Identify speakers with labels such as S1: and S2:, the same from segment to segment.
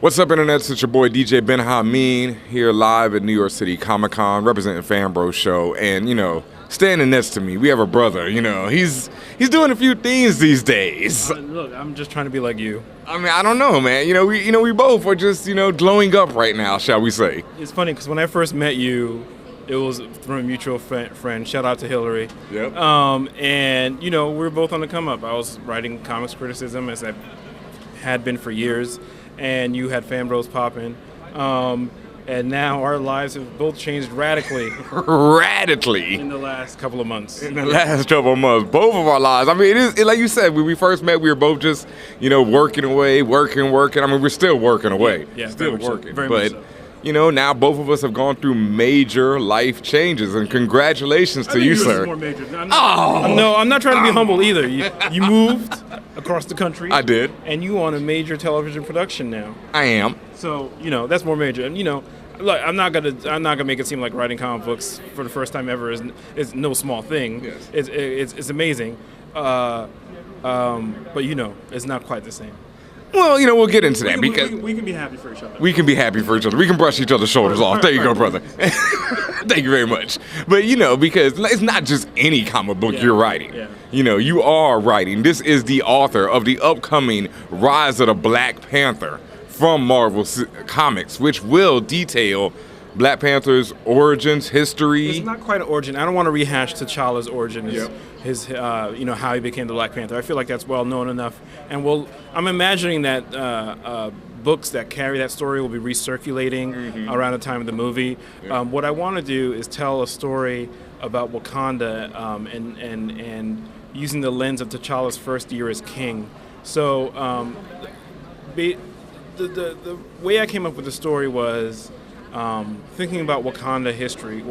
S1: What's up, Internet? It's your boy DJ Benhameen here live at New York City Comic Con, representing Fan Bro Show. And standing next to me, we have a brother. He's doing a few things these days.
S2: Look, I'm just trying to be like you.
S1: I mean, I don't know, man. We both are just glowing up right now, shall we say?
S2: It's funny because when I first met you, it was from a mutual friend. Shout out to Hillary.
S1: Yep.
S2: And we were both on the come up. I was writing comics criticism as I had been for years, and you had Fan Bros popping. And now our lives have both changed radically.
S1: Radically.
S2: In the last couple of months.
S1: In the last couple of months, both of our lives. I mean, like you said, when we first met, we were both just, working away, working. I mean, we're still working away.
S2: Yeah,
S1: still working.
S2: So. Very much so.
S1: Now both of us have gone through major life changes, and congratulations to you, sir.
S2: More major. I'm not trying to be humble either. You moved across the country.
S1: I did.
S2: And you on a major television production now.
S1: I am.
S2: So that's more major. And look, I'm not gonna make it seem like writing comic books for the first time ever is no small thing.
S1: Yes.
S2: It's amazing. But it's not quite the same.
S1: Well, we'll get into that because
S2: we can be happy for each other.
S1: We can be happy for each other. We can brush each other's shoulders off. There you go, brother. Thank you very much. But because it's not just any comic book you're writing.
S2: Yeah.
S1: You are writing. This is the author of the upcoming Rise of the Black Panther from Marvel Comics, which will detail Black Panther's origins, history.
S2: It's not quite an origin. I don't want to rehash T'Challa's origins.
S1: Yep.
S2: His how he became the Black Panther. I feel like that's well known enough. And I'm imagining that books that carry that story will be recirculating around the time of the movie.
S1: Yeah.
S2: What I want to do is tell a story about Wakanda and using the lens of T'Challa's first year as king. So the way I came up with the story was thinking about Wakanda history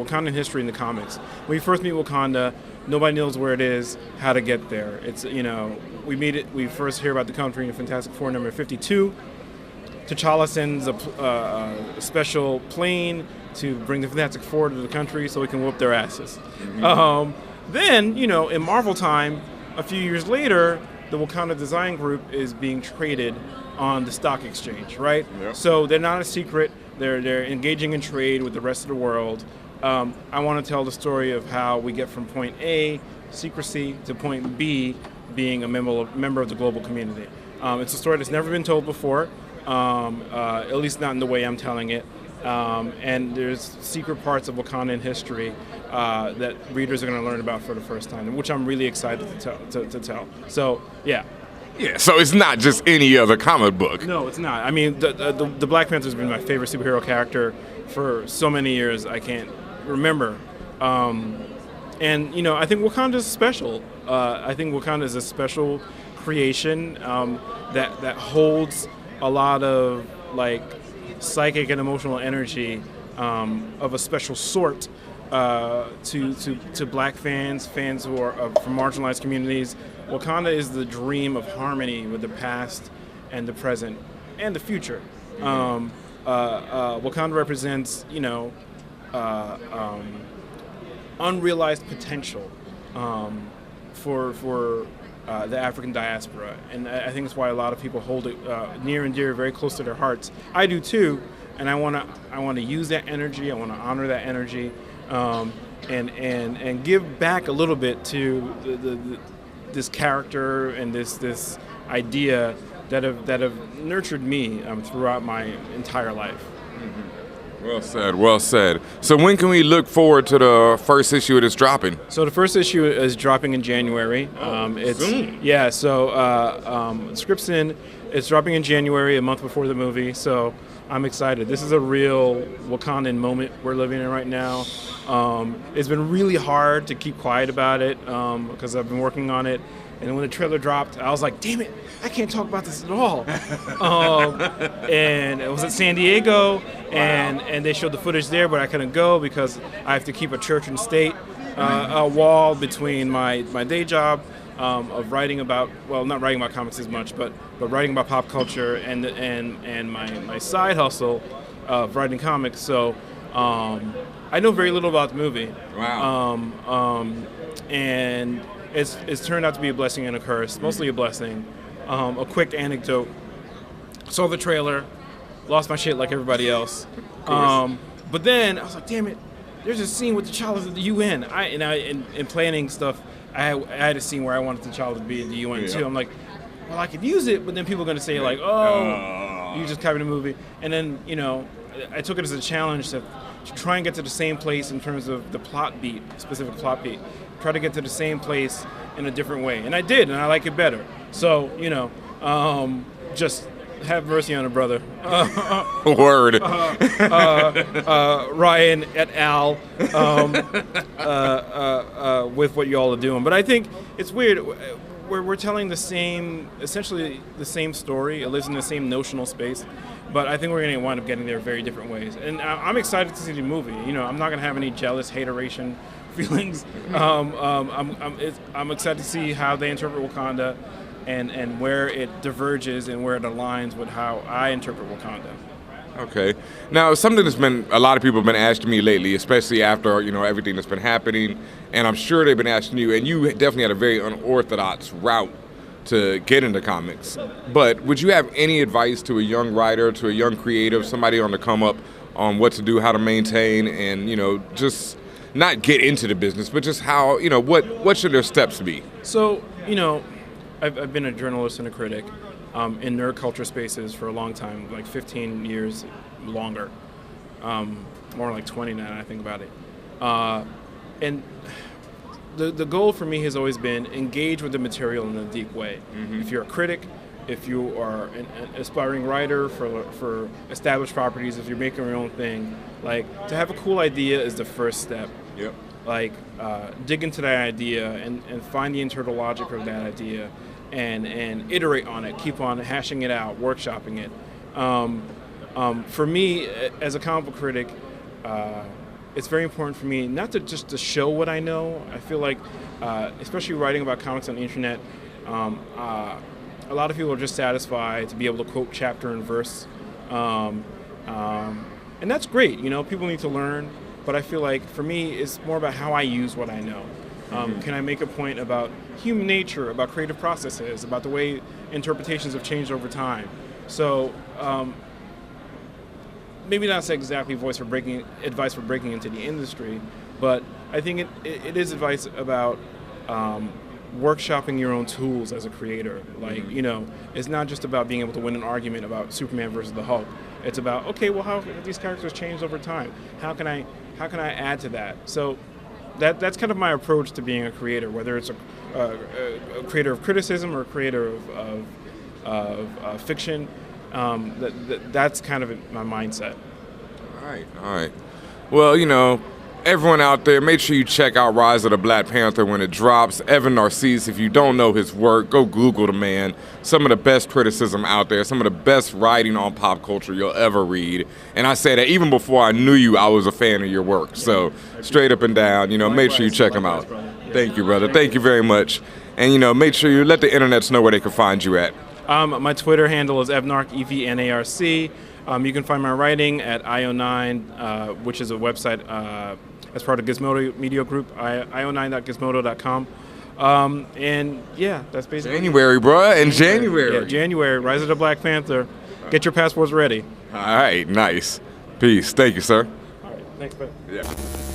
S2: in the comics. When we first meet Wakanda, nobody knows where it is, how to get there. It's we first hear about the country in Fantastic Four number 52. T'Challa sends a special plane to bring the Fantastic Four to the country so we can whoop their asses. Then, in Marvel time, a few years later, the Wakanda Design Group is being traded on the stock exchange, right?
S1: Yep.
S2: So they're not a secret. They're engaging in trade with the rest of the world. I want to tell the story of how we get from point A, secrecy, to point B, being a member of the global community. It's a story that's never been told before, at least not in the way I'm telling it. And there's secret parts of Wakandan history that readers are going to learn about for the first time, which I'm really excited to tell. So, yeah.
S1: Yeah, so it's not just any other comic book.
S2: No, it's not. I mean, the Black Panther has been my favorite superhero character for so many years I can't remember. And I think Wakanda is special. I think Wakanda is a special creation that holds a lot of psychic and emotional energy of a special sort to Black fans who are from marginalized communities. Wakanda is the dream of harmony with the past and the present and the future. Wakanda represents, unrealized potential for the African diaspora, and I think that's why a lot of people hold it near and dear, very close to their hearts. I do too, and I want to use that energy. I want to honor that energy, and give back a little bit to this character and this idea that have nurtured me throughout my entire life.
S1: Well said, well said. So when can we look forward to the first issue that's dropping?
S2: So the first issue is dropping in January.
S1: Soon.
S2: Yeah, so script's in. It's dropping in January, a month before the movie, so I'm excited. This is a real Wakandan moment we're living in right now. It's been really hard to keep quiet about it because I've been working on it. And when the trailer dropped, I was like, damn it, I can't talk about this at all. And it was at San Diego, and they showed the footage there, but I couldn't go because I have to keep a church and state wall between my day job of writing about, well, not writing about comics as much, but writing about pop culture and my side hustle of writing comics. So I know very little about the movie.
S1: Wow.
S2: And it's turned out to be a blessing and a curse, mostly a blessing. A quick anecdote. Saw the trailer, lost my shit like everybody else. But then I was like, damn it, there's a scene with T'Challa at the UN. In planning stuff, I had a scene where I wanted T'Challa to be at the UN too. I'm like, well, I could use it, but then people are going to say like, oh, you just copied a movie. And then, you know, I took it as a challenge to try and get to the same place in terms of the plot beat, specific plot beat. Try to get to the same place in a different way. And I did, and I like it better. So, you know, just have mercy on a brother.
S1: Word.
S2: Ryan et al. With what y'all are doing. But I think it's weird. We're telling essentially the same story. It lives in the same notional space, but I think we're going to wind up getting there very different ways. And I'm excited to see the movie. You know, I'm not going to have any jealous hateration feelings. I'm excited to see how they interpret Wakanda, and where it diverges and where it aligns with how I interpret Wakanda.
S1: Okay. Now, something that's been a lot of people have been asking me lately, especially after, you know, everything that's been happening, and I'm sure they've been asking you, and you definitely had a very unorthodox route to get into comics. But would you have any advice to a young writer, to a young creative, somebody on the come up, on what to do, how to maintain, and, you know, just not get into the business, but just how, you know, what should their steps be?
S2: So, you know, I've been a journalist and a critic in nerd culture spaces for a long time, like 15 years longer, more like 20 now I think about it. And the goal for me has always been engage with the material in a deep way. Mm-hmm. If you're a critic, if you are an aspiring writer for established properties, if you're making your own thing, like, to have a cool idea is the first step.
S1: Yep.
S2: Like, dig into that idea and find the internal logic of that idea and iterate on it, keep on hashing it out, workshopping it. For me, as a comic book critic, it's very important for me not to just to show what I know. I feel like, especially writing about comics on the internet, a lot of people are just satisfied to be able to quote chapter and verse. And that's great, you know, people need to learn. But I feel like, for me, it's more about how I use what I know. Can I make a point about human nature, about creative processes, about the way interpretations have changed over time? So maybe not exactly advice for breaking into the industry, but I think it is advice about workshopping your own tools as a creator. Like, you know, it's not just about being able to win an argument about Superman versus the Hulk. It's about, okay, well, how have these characters changed over time? How can I add to that? So that's kind of my approach to being a creator, whether it's a creator of criticism or a creator of fiction. That's kind of my mindset.
S1: All right. Well, you know, everyone out there, make sure you check out Rise of the Black Panther when it drops. Evan Narcisse, if you don't know his work, go Google the man. Some of the best criticism out there, some of the best writing on pop culture you'll ever read. And I say that even before I knew you, I was a fan of your work. So straight up and down, you know, make sure you check him out. Thank you, brother. Thank you very much. And, you know, make sure you let the internets know where they can find you at.
S2: My Twitter handle is evnarc, EVNARC. You can find my writing at IO9, which is a website as part of Gizmodo Media Group, io9.gizmodo.com. And yeah, that's basically
S1: January, bro. In January.
S2: Yeah, January. Rise of the Black Panther. Get your passports ready.
S1: All right, nice. Peace. Thank you, sir.
S2: All right, thanks, man.
S1: Yeah.